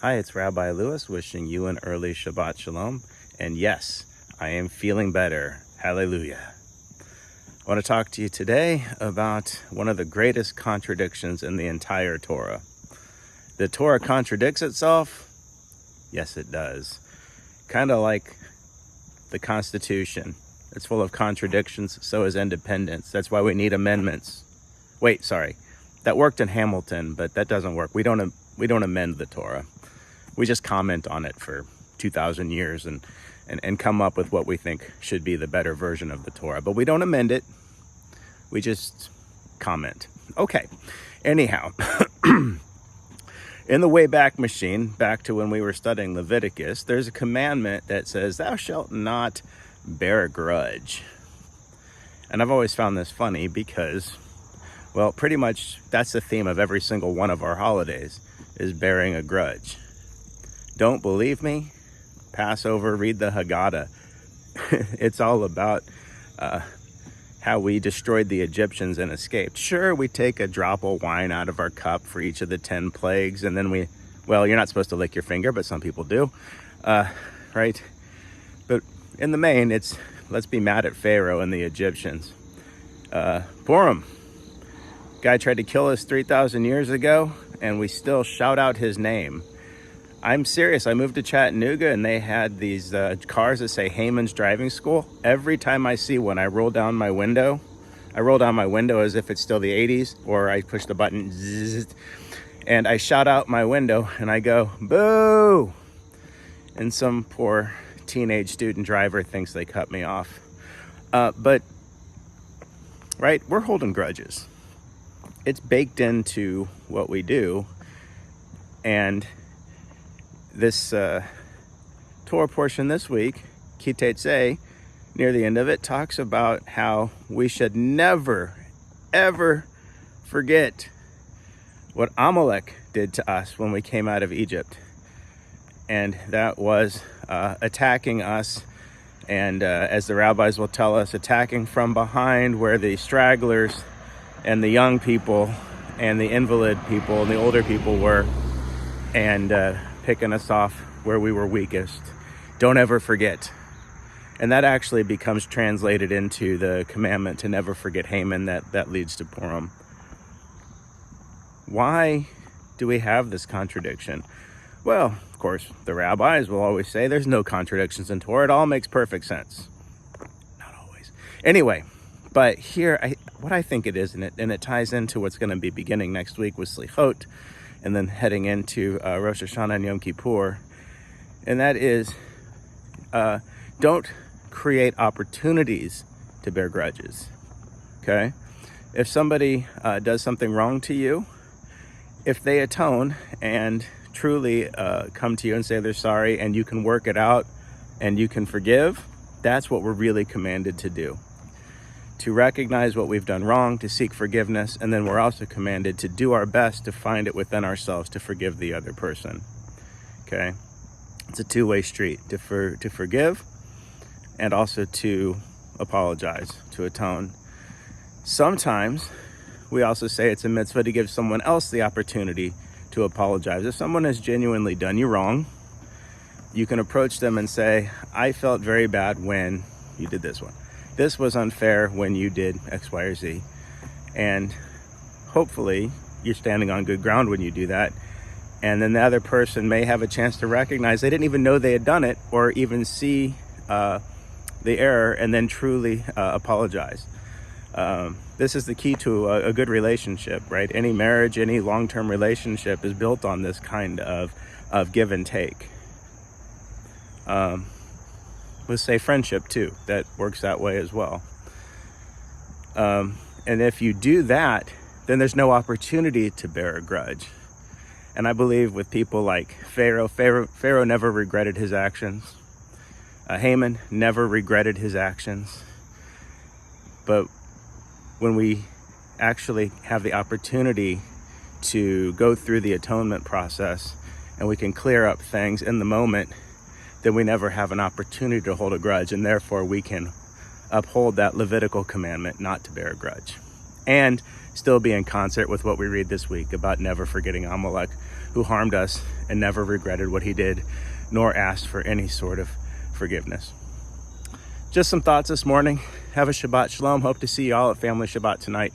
Hi, it's Rabbi Lewis wishing you an early Shabbat shalom. And yes, I am feeling better. Hallelujah. I want to talk to you today about one of the greatest contradictions in the entire Torah. The Torah contradicts itself? Yes, it does. Kind of like the Constitution. It's full of contradictions, so is independence. That's why we need amendments. Wait, sorry. That worked in Hamilton, but that doesn't work. We don't amend the Torah. We just comment on it for 2,000 years and come up with what we think should be the better version of the Torah. But we don't amend it. We just comment. Okay. Anyhow, in the Wayback Machine, back to when we were studying Leviticus, there's a commandment that says, thou shalt not bear a grudge. And I've always found this funny because, well, pretty much that's the theme of every single one of our holidays, is bearing a grudge. Don't believe me? Passover, read the Haggadah. It's all about how we destroyed the Egyptians and escaped. Sure, we take a drop of wine out of our cup for each of the 10 plagues, and then well, you're not supposed to lick your finger, but some people do, right? But in the main, it's let's be mad at Pharaoh and the Egyptians. Purim. Guy tried to kill us 3,000 years ago, and we still shout out his name. I'm serious. I moved to Chattanooga and they had these cars that say Haman's Driving School. Every time I see one, I roll down my window. I roll down my window as if it's still the 80s, or I push the button, zzz, and I shout out my window and I go, boo! And some poor teenage student driver thinks they cut me off. But, right, we're holding grudges. It's baked into what we do. And this Torah portion this week, Ki Teitzei, near the end of it, talks about how we should never, ever forget what Amalek did to us when we came out of Egypt. And that was attacking us, and as the rabbis will tell us, attacking from behind where the stragglers and the young people and the invalid people and the older people were, and picking us off where we were weakest. Don't ever forget. And that actually becomes translated into the commandment to never forget Haman that leads to Purim. Why do we have this contradiction? Well, of course, the rabbis will always say there's no contradictions in Torah. It all makes perfect sense. Not always. Anyway, but here, what I think it is, and it ties into what's going to be beginning next week with Slichot, and then heading into Rosh Hashanah and Yom Kippur, and that is, don't create opportunities to bear grudges, okay? If somebody does something wrong to you, if they atone and truly come to you and say they're sorry, and you can work it out and you can forgive, that's what we're really commanded to do. To recognize what we've done wrong, to seek forgiveness, and then we're also commanded to do our best to find it within ourselves to forgive the other person, okay? It's a two-way street, to forgive and also to apologize, to atone. Sometimes we also say it's a mitzvah to give someone else the opportunity to apologize. If someone has genuinely done you wrong, you can approach them and say, I felt very bad when you did this one. This was unfair when you did X, Y, or Z. And hopefully you're standing on good ground when you do that. And then the other person may have a chance to recognize they didn't even know they had done it, or even see the error, and then truly apologize. This is the key to a good relationship, right? Any marriage, any long-term relationship is built on this kind of give and take. Let's say friendship too, that works that way as well. And if you do that, then there's no opportunity to bear a grudge. And I believe with people like Pharaoh never regretted his actions. Haman never regretted his actions. But when we actually have the opportunity to go through the atonement process and we can clear up things in the moment, then we never have an opportunity to hold a grudge, and therefore we can uphold that Levitical commandment not to bear a grudge. And still be in concert with what we read this week about never forgetting Amalek, who harmed us and never regretted what he did, nor asked for any sort of forgiveness. Just some thoughts this morning. Have a Shabbat Shalom. Hope to see you all at Family Shabbat tonight.